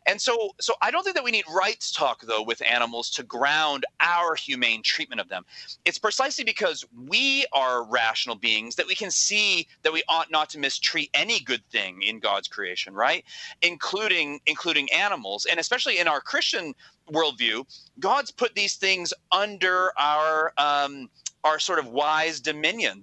And so I don't think that we need rights talk though with animals to ground our humane treatment of them. It's precisely because we are rational beings that we can see that we ought not to mistreat any good thing in God's creation, right? Including animals. And especially in our Christian worldview, God's put these things under our sort of wise dominion.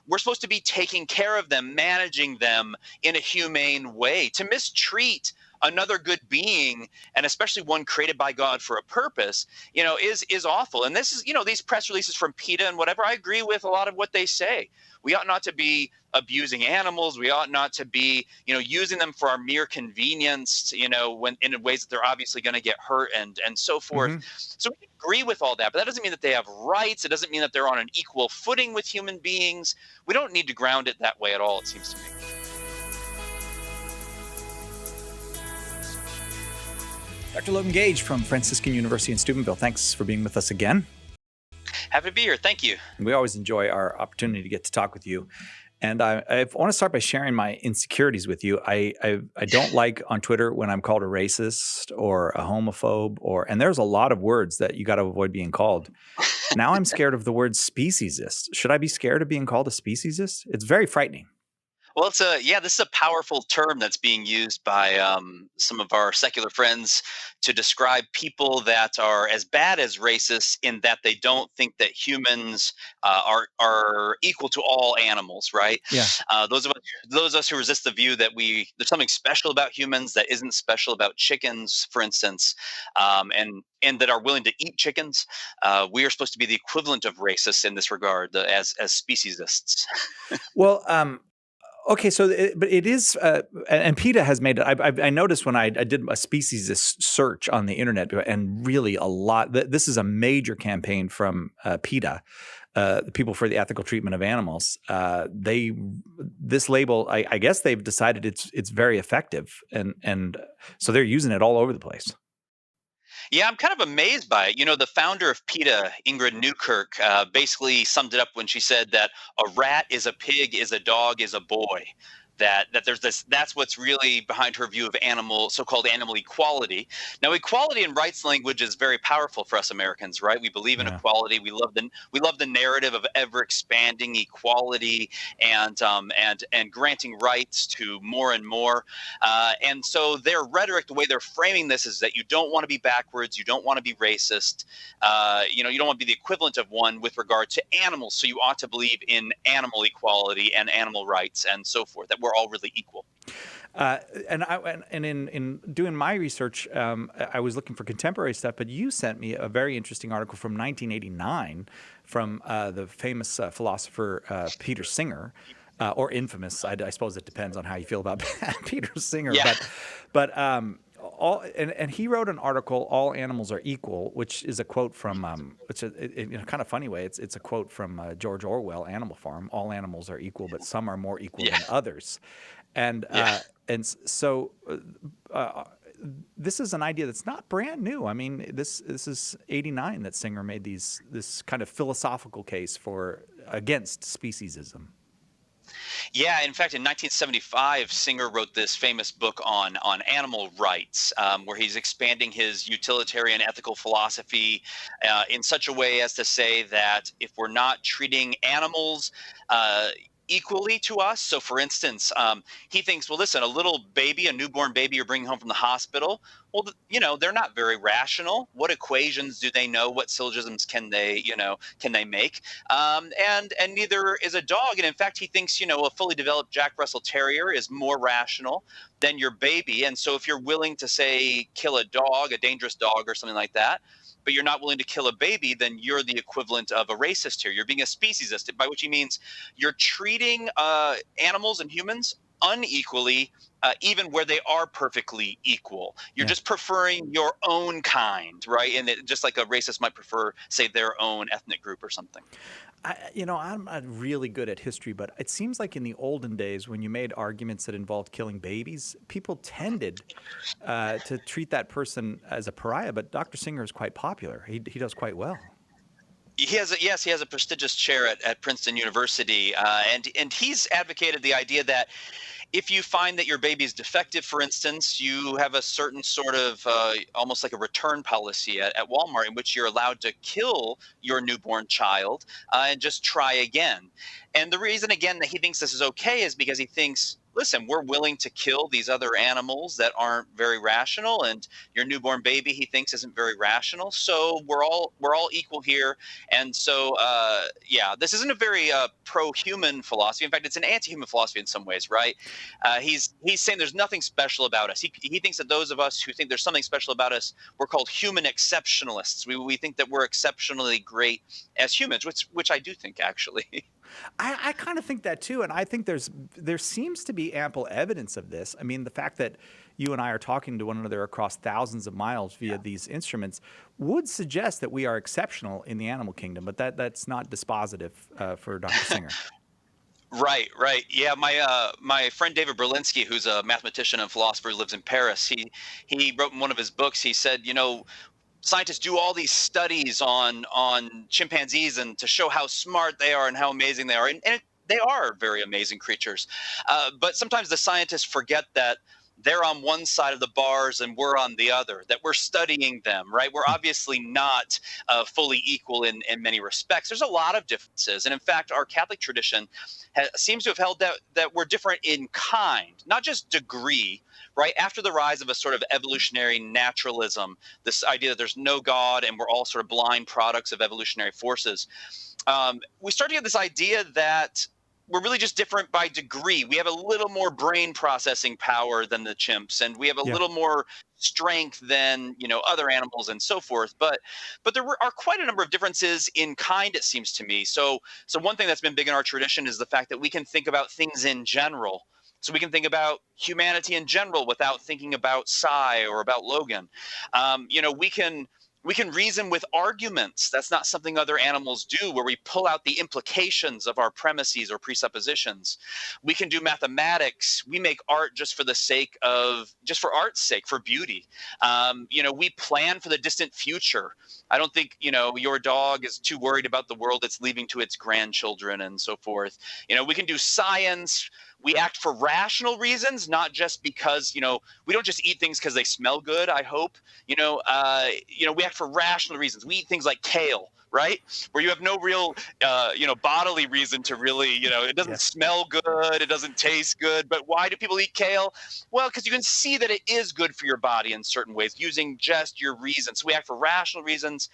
We're supposed to be taking care of them, managing them in a humane way. To mistreat another good being, and especially one created by God for a purpose, is awful. And this is, these press releases from PETA and whatever, I agree with a lot of what they say. We ought not to be abusing animals. We ought not to be, using them for our mere convenience, when in ways that they're obviously going to get hurt and so forth. Mm-hmm. So we agree with all that, but that doesn't mean that they have rights. It doesn't mean that they're on an equal footing with human beings. We don't need to ground it that way at all, it seems to me. Dr. Logan Gage from Franciscan University in Steubenville, thanks for being with us again. Happy to be here. Thank you. We always enjoy our opportunity to get to talk with you. And I want to start by sharing my insecurities with you. I don't like on Twitter when I'm called a racist or a homophobe, and there's a lot of words that you got to avoid being called. Now I'm scared of the word speciesist. Should I be scared of being called a speciesist? It's very frightening. Well, this is a powerful term that's being used by some of our secular friends to describe people that are as bad as racists in that they don't think that humans are equal to all animals, right? Yeah. Those of us who resist the view that there's something special about humans that isn't special about chickens, for instance, and that are willing to eat chickens, we are supposed to be the equivalent of racists in this regard, as speciesists. Well, okay, so but it is, and PETA has made it. I noticed when I did a speciesist search on the internet, and really a lot. This is a major campaign from PETA, the People for the Ethical Treatment of Animals. This label, I guess they've decided it's very effective, and so they're using it all over the place. Yeah, I'm kind of amazed by it. The founder of PETA, Ingrid Newkirk, basically summed it up when she said that a rat is a pig, is a dog, is a boy. That there's this. That's what's really behind her view of so-called animal equality. Now, equality in rights language is very powerful for us Americans, right? We believe in equality. We love the narrative of ever expanding equality and granting rights to more and more. And so their rhetoric, the way they're framing this, is that you don't want to be backwards, you don't want to be racist, you don't want to be the equivalent of one with regard to animals. So you ought to believe in animal equality and animal rights and so forth. That we're all really equal. And in doing my research, I was looking for contemporary stuff, but you sent me a very interesting article from 1989 from the famous philosopher Peter Singer, or infamous. I suppose it depends on how you feel about Peter Singer. Yeah. But and he wrote an article, "All Animals Are Equal," which is a quote from, in a kind of funny way, it's a quote from George Orwell, Animal Farm. All animals are equal, but some are more equal than others. And so this is an idea that's not brand new. I mean, this is 89 that Singer made this kind of philosophical case against speciesism. Yeah, in fact, in 1975, Singer wrote this famous book on animal rights, where he's expanding his utilitarian ethical philosophy in such a way as to say that if we're not treating animals equally to us. So, for instance, he thinks, well, listen, a newborn baby you're bringing home from the hospital, well, they're not very rational. What equations do they know? What syllogisms can they make? And neither is a dog. And in fact, he thinks, a fully developed Jack Russell Terrier is more rational than your baby. And so if you're willing to, say, kill a dog, a dangerous dog or something like that, but you're not willing to kill a baby, then you're the equivalent of a racist here. You're being a speciesist, by which he means you're treating animals and humans unequally, even where they are perfectly equal. You're just preferring your own kind, right? And just like a racist might prefer, say, their own ethnic group or something. I'm not really good at history, but it seems like in the olden days when you made arguments that involved killing babies, people tended to treat that person as a pariah. But Dr. Singer is quite popular. He does quite well. He has a prestigious chair at Princeton University, and he's advocated the idea that if you find that your baby is defective, for instance, you have a certain sort of almost like a return policy at Walmart in which you're allowed to kill your newborn child and just try again. And the reason, again, that he thinks this is okay is because he thinks, listen, we're willing to kill these other animals that aren't very rational, and your newborn baby he thinks isn't very rational. So we're all equal here. And so, yeah, this isn't a very pro-human philosophy. In fact, it's an anti-human philosophy in some ways, right? He's saying there's nothing special about us. He thinks that those of us who think there's something special about us, we're called human exceptionalists. We think that we're exceptionally great as humans, which I do think actually. I kind of think that too, and I think there seems to be ample evidence of this. I mean, the fact that you and I are talking to one another across thousands of miles via these instruments would suggest that we are exceptional in the animal kingdom, but that's not dispositive for Dr. Singer. Right, right. Yeah, my friend David Berlinski, who's a mathematician and philosopher who lives in Paris, he wrote in one of his books, he said, scientists do all these studies on chimpanzees and to show how smart they are and how amazing they are, and they are very amazing creatures. But sometimes the scientists forget that they're on one side of the bars and we're on the other, that we're studying them, right? We're obviously not fully equal in many respects. There's a lot of differences. And in fact, our Catholic tradition seems to have held that we're different in kind, not just degree, right? After the rise of a sort of evolutionary naturalism, this idea that there's no God and we're all sort of blind products of evolutionary forces, we start to get this idea that we're really just different by degree. We have a little more brain processing power than the chimps, and we have a Yeah. little more strength than other animals and so forth. But there are quite a number of differences in kind, it seems to me. So one thing that's been big in our tradition is the fact that we can think about things in general. So we can think about humanity in general without thinking about Cy or about Logan. We can reason with arguments. That's not something other animals do, where we pull out the implications of our premises or presuppositions. We can do mathematics. We make art just for art's sake, for beauty. We plan for the distant future. I don't think, your dog is too worried about the world it's leaving to its grandchildren and so forth. We can do science. We act for rational reasons, not just because, we don't just eat things because they smell good, I hope. We act for rational reasons. We eat things like kale, right? Where you have no real, bodily reason to really, it Yeah. doesn't smell good, it doesn't taste good. But why do people eat kale? Well, because you can see that it is good for your body in certain ways using just your reason. So we act for rational reasons,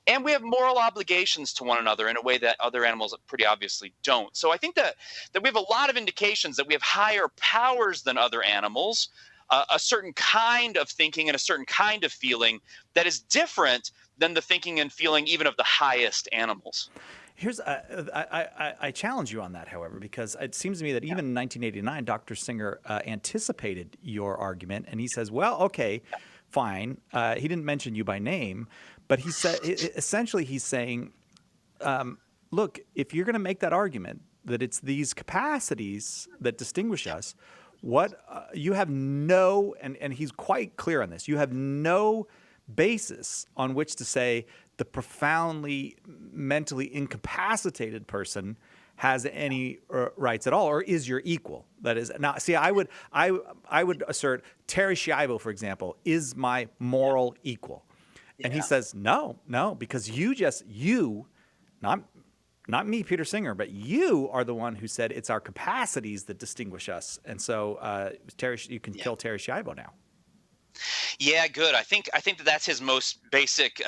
and we have moral obligations to one another in a way that other animals pretty obviously don't. So I think that we have a lot of indications that we have higher powers than other animals, a certain kind of thinking and a certain kind of feeling that is different than the thinking and feeling even of the highest animals. Here's I challenge you on that, however, because it seems to me that even in 1989, Dr. Singer anticipated your argument, and he says, "Well, okay, fine." He didn't mention you by name, but he said essentially he's saying, "Look, if you're going to make that argument that it's these capacities that distinguish us, what you have no," and he's quite clear on this, you have no basis on which to say the profoundly mentally incapacitated person has any rights at all or is your equal. That is now. See, I would assert Terry Schiavo, for example, is my moral equal, and he says no, because you, not me, Peter Singer, but you are the one who said it's our capacities that distinguish us, and so Terry, you can kill Terry Schiavo now. Yeah, good. I think that's his most basic,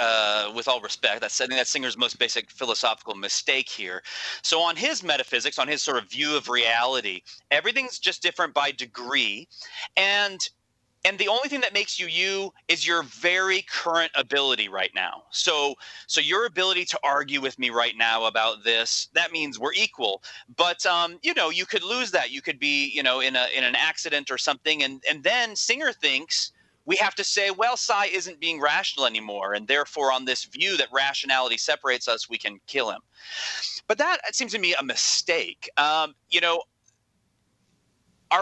with all respect, that's Singer's most basic philosophical mistake here. So on his metaphysics, on his sort of view of reality, everything's just different by degree, and the only thing that makes you you is your very current ability right now. So your ability to argue with me right now about this, that means we're equal. But you could lose that. You could be, in an accident or something, and then Singer thinks we have to say, well, Cy isn't being rational anymore, and therefore on this view that rationality separates us, we can kill him. But that seems to me a mistake. Our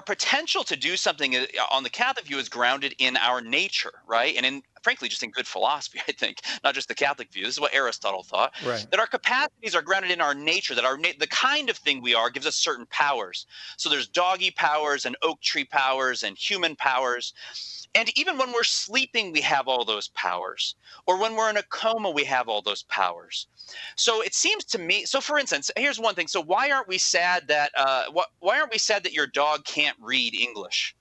potential to do something on the Catholic view is grounded in our nature, right? And in frankly, just in good philosophy, I think, not just the Catholic view. This is what Aristotle thought, Right. that our capacities are grounded in our nature, that the kind of thing we are gives us certain powers. So there's doggy powers and oak tree powers and human powers. And even when we're sleeping, we have all those powers. Or when we're in a coma, we have all those powers. So it seems to me. So, for instance, here's one thing. So why aren't we sad that why aren't we sad that your dog can't read English?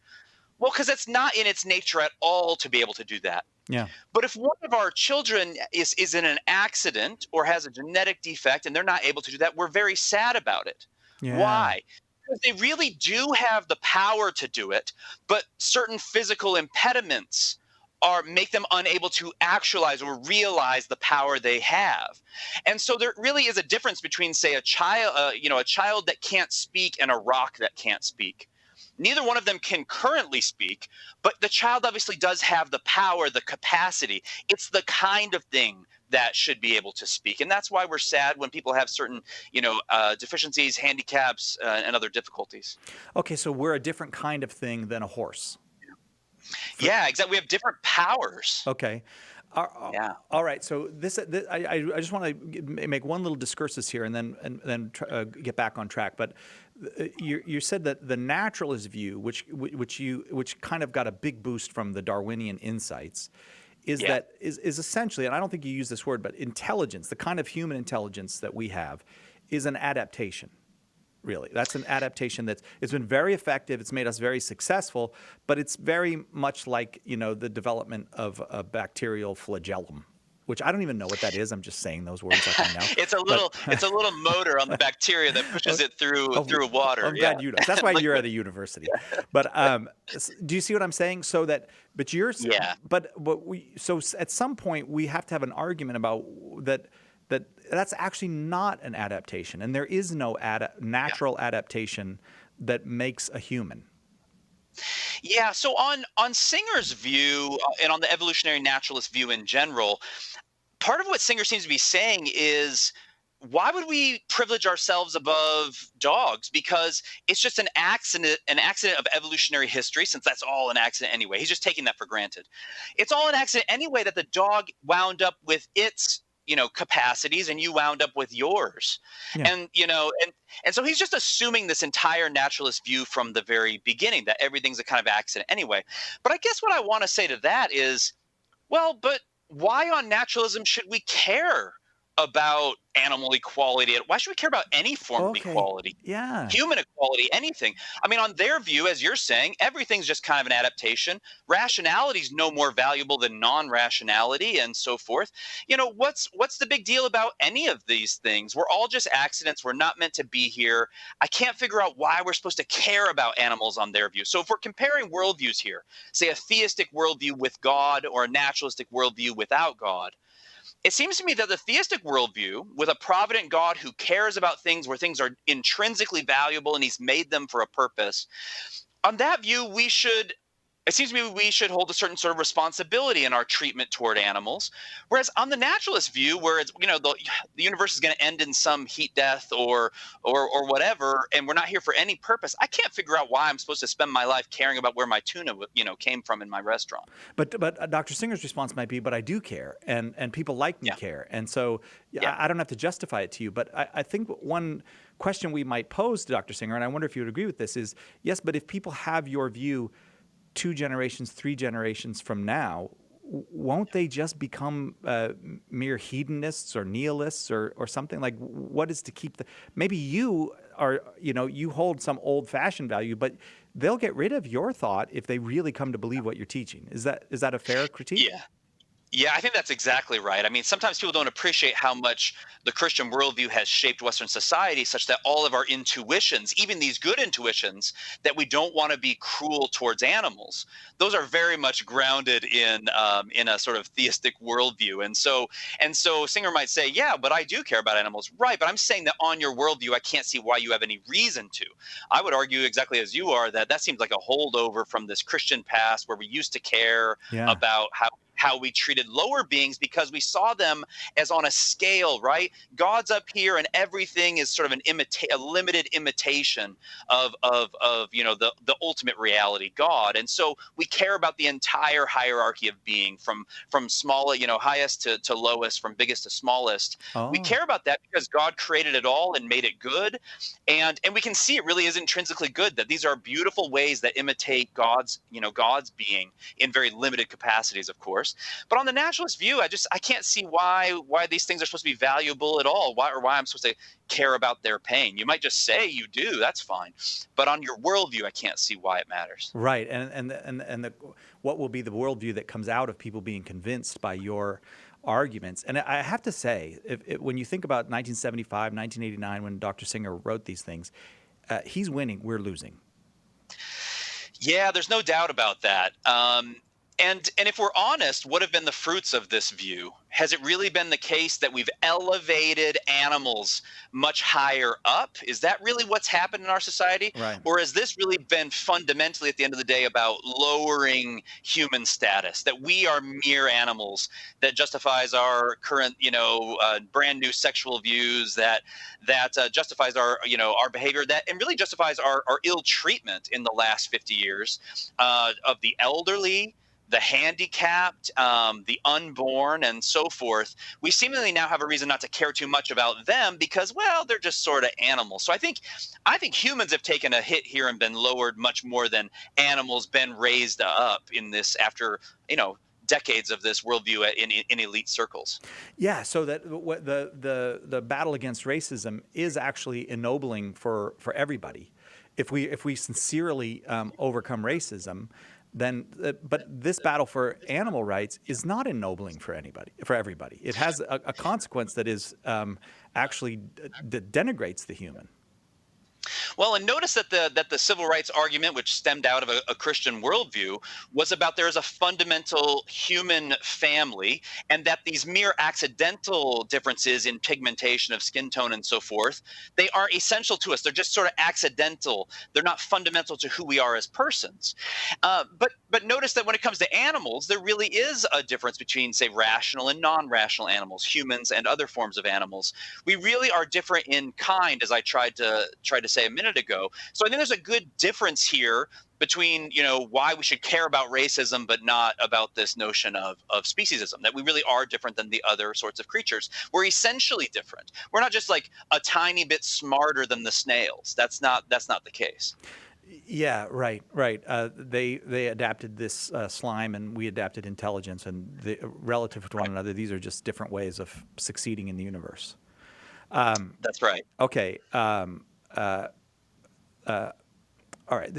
Well, because it's not in its nature at all to be able to do that. Yeah. But if one of our children is in an accident or has a genetic defect and they're not able to do that, we're very sad about it. Yeah. Why? Because they really do have the power to do it, but certain physical impediments are make them unable to actualize or realize the power they have. And so there really is a difference between, say, a child, a child that can't speak and a rock that can't speak. Neither one of them can currently speak, but the child obviously does have the power, the capacity. It's the kind of thing that should be able to speak. And that's why we're sad when people have certain, deficiencies, handicaps, and other difficulties. Okay, so we're a different kind of thing than a horse. Yeah, exactly. We have different powers. Okay. Yeah. All right. So I just want to make one little discursus here, and then get back on track. But you said that the naturalist view, which kind of got a big boost from the Darwinian insights, is Yeah. that is essentially, and I don't think you use this word, but intelligence, the kind of human intelligence that we have, is an adaptation. Really, that's an adaptation it's been very effective. It's made us very successful, but it's very much like the development of a bacterial flagellum, which I don't even know what that is. I'm just saying those words like I know. It's a But little motor on the bacteria that pushes it through water. I'm Yeah. glad you know. That's why you're at Liquid. a university. But do you see what I'm saying? So that, but you're, Yeah. but so at some point we have to have an argument about that's actually not an adaptation, and there is no natural adaptation that makes a human. Yeah, so on Singer's view and on the evolutionary naturalist view in general, part of what Singer seems to be saying is, why would we privilege ourselves above dogs? Because it's just an accident of evolutionary history, since that's all an accident anyway. He's just taking that for granted. It's all an accident anyway that the dog wound up with its capacities and you wound up with yours. Yeah. And so he's just assuming this entire naturalist view from the very beginning, that everything's a kind of accident anyway. But I guess what I want to say to that is, well, but why on naturalism should we care about animal equality? Why should we care about any form of Okay. equality? Yeah. Human equality, anything. I mean, on their view, as you're saying, everything's just kind of an adaptation. Rationality is no more valuable than non-rationality, and so forth. What's the big deal about any of these things? We're all just accidents. We're not meant to be here. I can't figure out why we're supposed to care about animals on their view. So if we're comparing worldviews here, say a theistic worldview with God or a naturalistic worldview without God, it seems to me that the theistic worldview, with a provident God who cares about things where things are intrinsically valuable and he's made them for a purpose, on that view, it seems to me we should hold a certain sort of responsibility in our treatment toward animals. Whereas on the naturalist view, where it's, the universe is going to end in some heat death or whatever, and we're not here for any purpose, I can't figure out why I'm supposed to spend my life caring about where my tuna, came from in my restaurant. But Dr. Singer's response might be, but I do care, and people like me care, and so Yeah. I don't have to justify it to you. But I think one question we might pose to Dr. Singer, and I wonder if you would agree with this, is yes, but if people have your view 2 generations, 3 generations from now, won't they just become mere hedonists or nihilists or something? Like, what is to keep maybe you are, you hold some old fashioned value, but they'll get rid of your thought if they really come to believe what you're teaching. Is that a fair critique? Yeah. Yeah, I think that's exactly right. I mean, sometimes people don't appreciate how much the Christian worldview has shaped Western society, such that all of our intuitions, even these good intuitions, that we don't want to be cruel towards animals, those are very much grounded in a sort of theistic worldview. And so Singer might say, yeah, but I do care about animals, right? But I'm saying that on your worldview, I can't see why you have any reason to. I would argue exactly as you are that seems like a holdover from this Christian past where we used to care Yeah. about how how we treated lower beings because we saw them as on a scale, right? God's up here and everything is sort of a limited imitation of the ultimate reality, God. And so we care about the entire hierarchy of being from small, highest to lowest, from biggest to smallest. We Oh, care about that because God created it all and made it good. And we can see it really is intrinsically good, that these are beautiful ways that imitate God's being in very limited capacities, of course. But on the naturalist view, I can't see why these things are supposed to be valuable at all. Why I'm supposed to care about their pain. You might just say you do, that's fine. But on your worldview, I can't see why it matters. right. And what will be the worldview that comes out of people being convinced by your arguments? And I have to say, when you think about 1975, 1989, when Dr. Singer wrote these things, he's winning, we're losing. Yeah, there's no doubt about that. And if we're honest, what have been the fruits of this view? Has it really been the case that we've elevated animals much higher up? Is that really what's happened in our society? Right. Or has this really been fundamentally, at the end of the day, about lowering human status? That we are mere animals, that justifies our current, brand new sexual views, that justifies our behavior, that and really justifies our ill treatment in the last 50 years of the elderly, the handicapped, the unborn, and so forth. We seemingly now have a reason not to care too much about them because, well, they're just sort of animals. So I think humans have taken a hit here and been lowered much more than animals been raised up in this after decades of this worldview in elite circles. Yeah, so that what the battle against racism is actually ennobling for everybody. If we sincerely overcome racism, then but this battle for animal rights is not ennobling for everybody. It has a consequence that is actually that denigrates the human. Well, and notice that the civil rights argument, which stemmed out of a Christian worldview, was about there is a fundamental human family, and that these mere accidental differences in pigmentation of skin tone and so forth, they are essential to us. They're just sort of accidental. They're not fundamental to who we are as persons. But notice that when it comes to animals, there really is a difference between, say, rational and non-rational animals, humans and other forms of animals. We really are different in kind, as I tried to say a minute ago. So I think there's a good difference here between why we should care about racism but not about this notion of speciesism, that we really are different than the other sorts of creatures. We're essentially different. We're not just like a tiny bit smarter than the snails. That's not the case. Yeah, right. They adapted this slime, and we adapted intelligence, and relative to one Right. another, these are just different ways of succeeding in the universe. That's right. Okay. All right.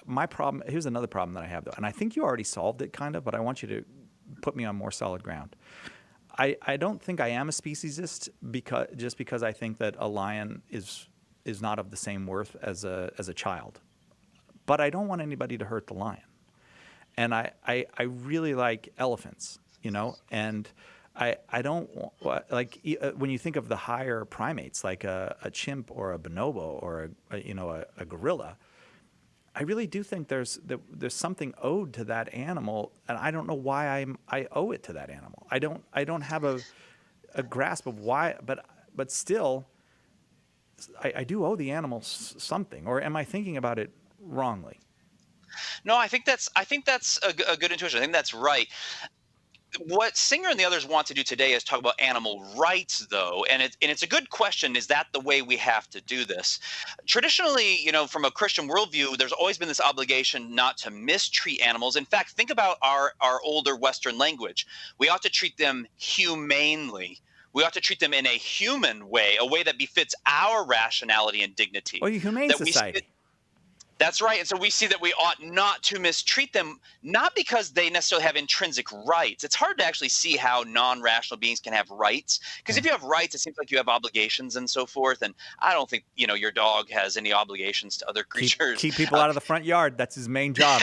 My problem. Here's another problem that I have, though, and I think you already solved it, kind of, but I want you to put me on more solid ground. I don't think I am a speciesist because I think that a lion is not of the same worth as a child, but I don't want anybody to hurt the lion, and I really like elephants, and I don't when you think of the higher primates like a chimp or a bonobo or a gorilla. I really do think there's something owed to that animal, and I don't know why I owe it to that animal. I don't have a grasp of why, but still, I do owe the animal something. Or am I thinking about it wrongly? No, I think that's a good intuition. I think that's right. What Singer and the others want to do today is talk about animal rights, though, and it's a good question. Is that the way we have to do this? Traditionally, from a Christian worldview, there's always been this obligation not to mistreat animals. In fact, think about our older Western language. We ought to treat them humanely. We ought to treat them in a human way, a way that befits our rationality and dignity. Well, you humane That we society. That's right. And so we see that we ought not to mistreat them, not because they necessarily have intrinsic rights. It's hard to actually see how non-rational beings can have rights. Because if Yeah. you have rights, it seems like you have obligations and so forth. And I don't think, your dog has any obligations to other creatures. Keep people out of the front yard. That's his main job.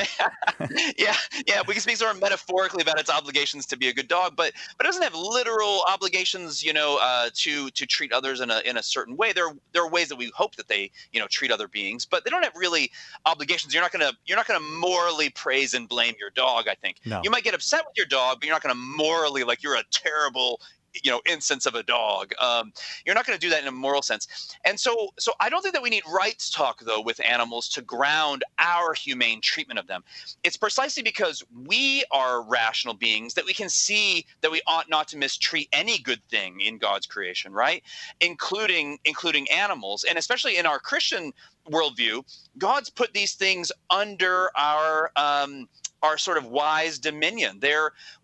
Yeah, yeah, we can speak sort of metaphorically about its obligations to be a good dog, but it doesn't have literal obligations, to treat others in a certain way. There are ways that we hope that they, treat other beings, but they don't have really obligations. You're not gonna morally praise and blame your dog. I think you No. might get upset with your dog, but you're not gonna morally, like, you're a terrible, instance of a dog. You're not going to do that in a moral sense. And so I don't think that we need rights talk, though, with animals to ground our humane treatment of them. It's precisely because we are rational beings that we can see that we ought not to mistreat any good thing in God's creation, right? Including animals. And especially in our Christian worldview, God's put these things under our sort of wise dominion.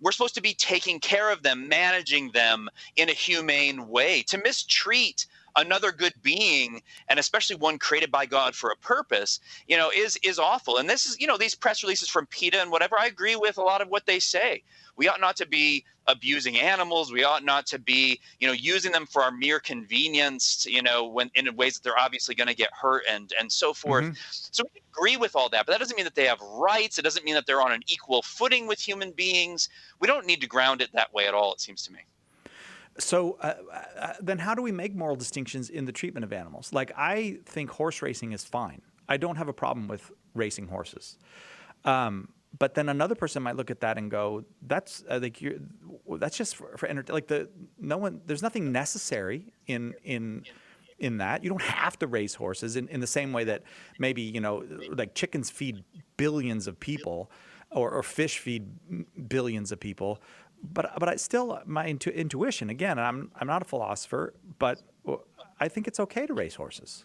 We're supposed to be taking care of them, managing them in a humane way. To mistreat another good being, and especially one created by God for a purpose, is awful. And this is, these press releases from PETA and whatever, I agree with a lot of what they say. We ought not to be abusing animals. We ought not to be, using them for our mere convenience, when in ways that they're obviously going to get hurt and so forth. Mm-hmm. So we agree with all that, but that doesn't mean that they have rights. It doesn't mean that they're on an equal footing with human beings. We don't need to ground it that way at all, it seems to me. So then how do we make moral distinctions in the treatment of animals? Like, I think horse racing is fine. I don't have a problem with racing horses. But then another person might look at that and go, "That's that's just for entertainment. Like there's nothing necessary in that. You don't have to race horses in the same way that maybe like chickens feed billions of people, or fish feed billions of people." But I still, my intuition again. And I'm not a philosopher, but I think it's okay to race horses.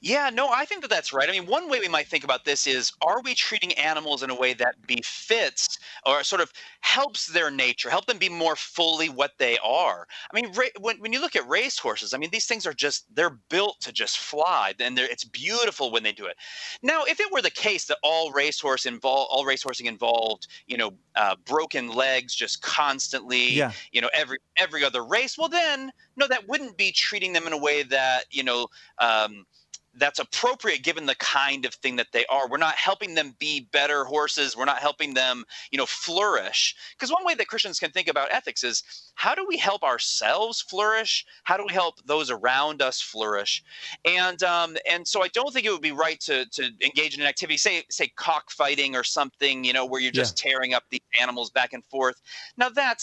Yeah, no, I think that that's right. I mean, one way we might think about this is, are we treating animals in a way that befits or sort of helps their nature, help them be more fully what they are? I mean, when you look at race horses, I mean, these things they're built to just fly, and it's beautiful when they do it. Now, if it were the case that all racehorse involved, broken legs just constantly, Yeah. every other race, well, then, no, that wouldn't be treating them in a way that, um, that's appropriate given the kind of thing that they are. We're not helping them be better horses. We're not helping them, flourish. Because one way that Christians can think about ethics is, how do we help ourselves flourish? How do we help those around us flourish? And so I don't think it would be right to engage in an activity, say cockfighting or something, where you're Yeah. just tearing up the animals back and forth. Now that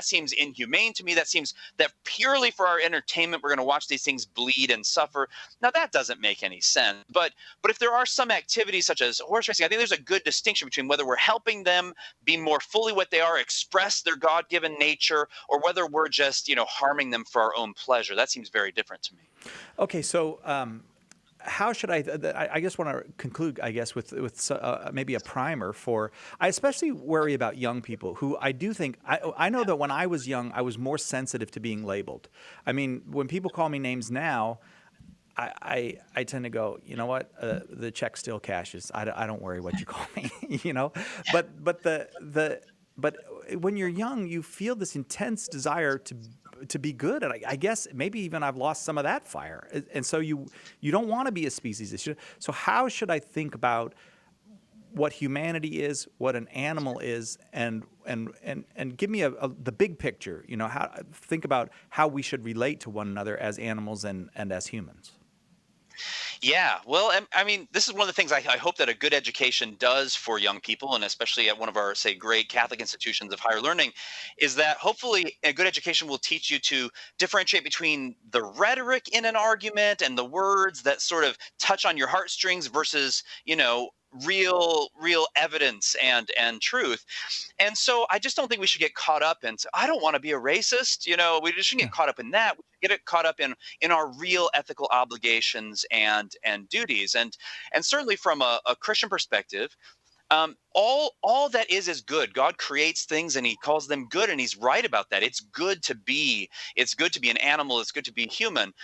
seems inhumane to me. That seems that purely for our entertainment, we're going to watch these things bleed and suffer. Now that doesn't make any sense. But if there are some activities such as horse racing, I think there's a good distinction between whether we're helping them be more fully what they are, express their God-given nature, or whether we're just, harming them for our own pleasure. That seems very different to me. Okay. So how should I just want to conclude, I guess, with maybe a primer for. I especially worry about young people who I do think I know that when I was young, I was more sensitive to being labeled. I mean, when people call me names now, I tend to go, you know what, the check still cashes. I don't worry what you call me, But when you're young, you feel this intense desire to be good, and I guess maybe even I've lost some of that fire, and so you don't want to be a speciesist. So how should I think about what humanity is, what an animal is, and give me the big picture? How think about how we should relate to one another as animals and as humans. Yeah, well, I mean, this is one of the things I hope that a good education does for young people, and especially at one of our, say, great Catholic institutions of higher learning, is that hopefully a good education will teach you to differentiate between the rhetoric in an argument and the words that sort of touch on your heartstrings versus, real evidence and truth. And so I just don't think we should get caught up in, I don't want to be a racist. We just shouldn't Yeah. get caught up in that. We should get it caught up in our real ethical obligations and duties. And certainly from a Christian perspective, all that is good. God creates things and he calls them good, and he's right about that. It's good to be an animal. It's good to be human.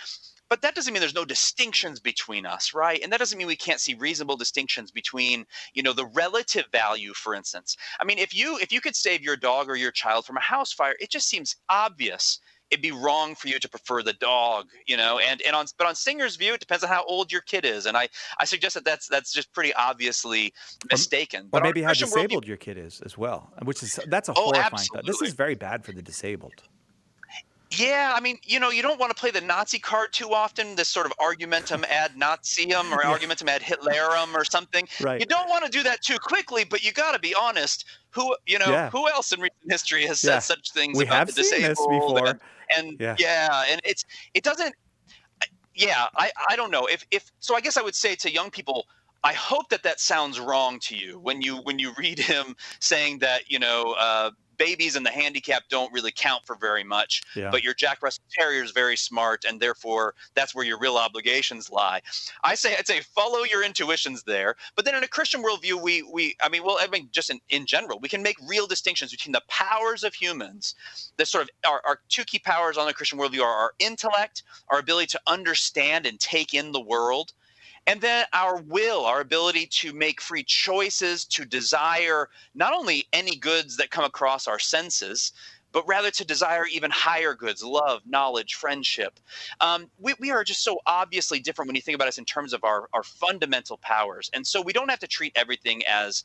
But that doesn't mean there's no distinctions between us, right? And that doesn't mean we can't see reasonable distinctions between, the relative value, for instance. I mean, if you could save your dog or your child from a house fire, it just seems obvious it'd be wrong for you to prefer the dog, but on Singer's view, it depends on how old your kid is. And I suggest that's just pretty obviously Or, mistaken. or But on maybe a how Christian worldview, disabled your kid is as well, that's a oh, horrifying thought. This absolutely. is very bad for the disabled. Yeah, I mean, you don't want to play the Nazi card too often, this sort of argumentum ad Nazium or Yeah, argumentum ad Hitlerum or something. You right. don't want to do that too quickly, but you got to be honest. Yeah, Who else in recent history has said yeah. such things We about have the seen this disabled before. and Yeah, yeah, and it doesn't yeah, I don't know. If so I guess I would say to young people, I hope that that sounds wrong to you when you read him saying that, babies and the handicap don't really count for very much, yeah. but your Jack Russell Terrier is very smart, and therefore that's where your real obligations lie. I'd say follow your intuitions there. But then in a Christian worldview, I mean, just in general, we can make real distinctions between the powers of humans. The sort of our two key powers on the Christian worldview are our intellect, our ability to understand and take in the world, and then our will, our ability to make free choices, to desire not only any goods that come across our senses, but rather to desire even higher goods, love, knowledge, friendship. We are just so obviously different when you think about us in terms of our fundamental powers. And so we don't have to treat everything as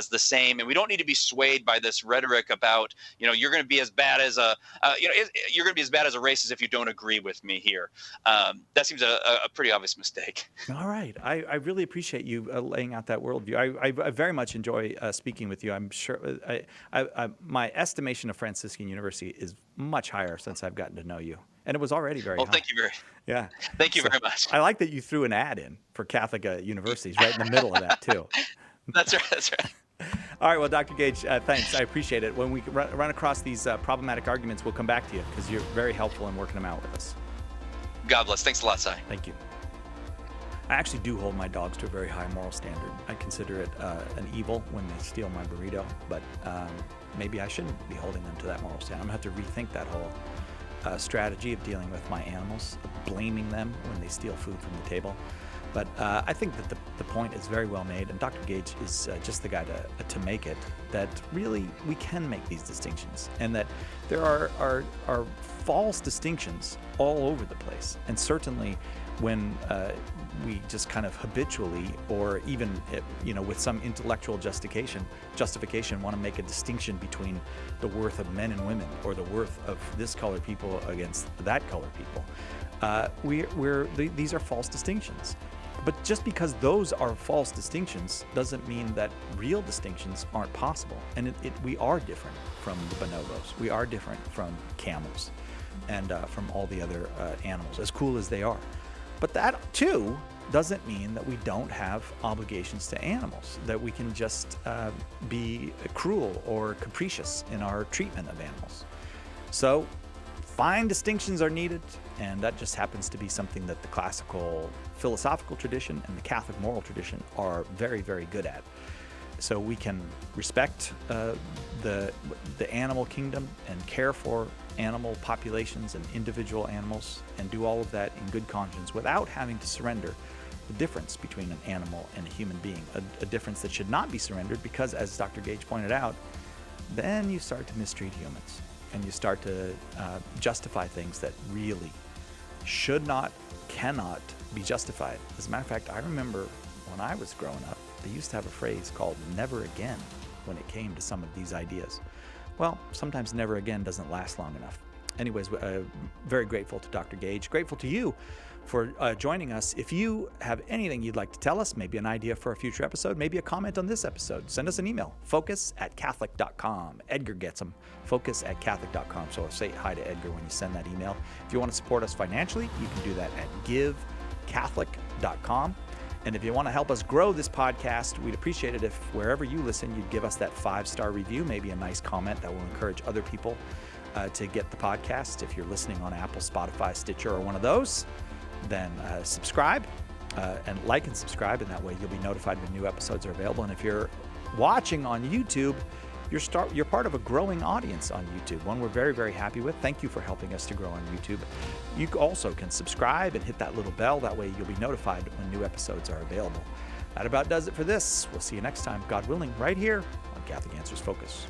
the same. And we don't need to be swayed by this rhetoric about, you're going to be as bad as you're going to be as bad as a racist if you don't agree with me here. That seems a pretty obvious mistake. All right. I really appreciate you laying out that worldview. I very much enjoy speaking with you. I'm sure my estimation of Franciscan University is much higher since I've gotten to know you. And it was already very Well, high. Yeah. thank you So very much. I like that you threw an ad in for Catholic universities right in the middle of that, too. That's right. That's right. All right. Well, Dr. Gage, thanks. I appreciate it. When we run across these problematic arguments, we'll come back to you because you're very helpful in working them out with us. God bless. Thanks a lot, Si. Thank you. I actually do hold my dogs to a very high moral standard. I consider it an evil when they steal my burrito, but maybe I shouldn't be holding them to that moral standard. I'm going to have to rethink that whole strategy of dealing with my animals, of blaming them when they steal food from the table. But I think that the point is very well made, and Dr. Gage is just the guy to make it, that really we can make these distinctions, and that there are false distinctions all over the place. And certainly when we just kind of habitually, or even with some intellectual justification, want to make a distinction between the worth of men and women, or the worth of this colored people against that colored people. These are false distinctions. But just because those are false distinctions doesn't mean that real distinctions aren't possible. And we are different from the bonobos. We are different from camels and from all the other animals, as cool as they are. But that, too, doesn't mean that we don't have obligations to animals, that we can just be cruel or capricious in our treatment of animals. So fine distinctions are needed, and that just happens to be something that the classical philosophical tradition and the Catholic moral tradition are very, very good at. So we can respect the animal kingdom and care for animal populations and individual animals, and do all of that in good conscience without having to surrender the difference between an animal and a human being, a difference that should not be surrendered, because, as Dr. Gage pointed out, then you start to mistreat humans, and you start to justify things that really should not, cannot be justified. As a matter of fact, I remember when I was growing up, they used to have a phrase called never again when it came to some of these ideas. Well, sometimes never again doesn't last long enough. Anyways, very grateful to Dr. Gage, grateful to you for joining us. If you have anything you'd like to tell us, maybe an idea for a future episode, maybe a comment on this episode, send us an email, focus@catholic.com. Edgar gets them, focus@catholic.com. So say hi to Edgar when you send that email. If you want to support us financially, you can do that at givecatholic.com. And if you want to help us grow this podcast, we'd appreciate it if wherever you listen, you'd give us that 5-star review, maybe a nice comment that will encourage other people to get the podcast. If you're listening on Apple, Spotify, Stitcher, or one of those, then subscribe and like and subscribe, and that way you'll be notified when new episodes are available. And if you're watching on YouTube, you're part of a growing audience on YouTube, one we're very, very happy with. Thank you for helping us to grow on YouTube. You also can subscribe and hit that little bell. That way you'll be notified when new episodes are available. That about does it for this. We'll see you next time, God willing, right here on Catholic Answers Focus.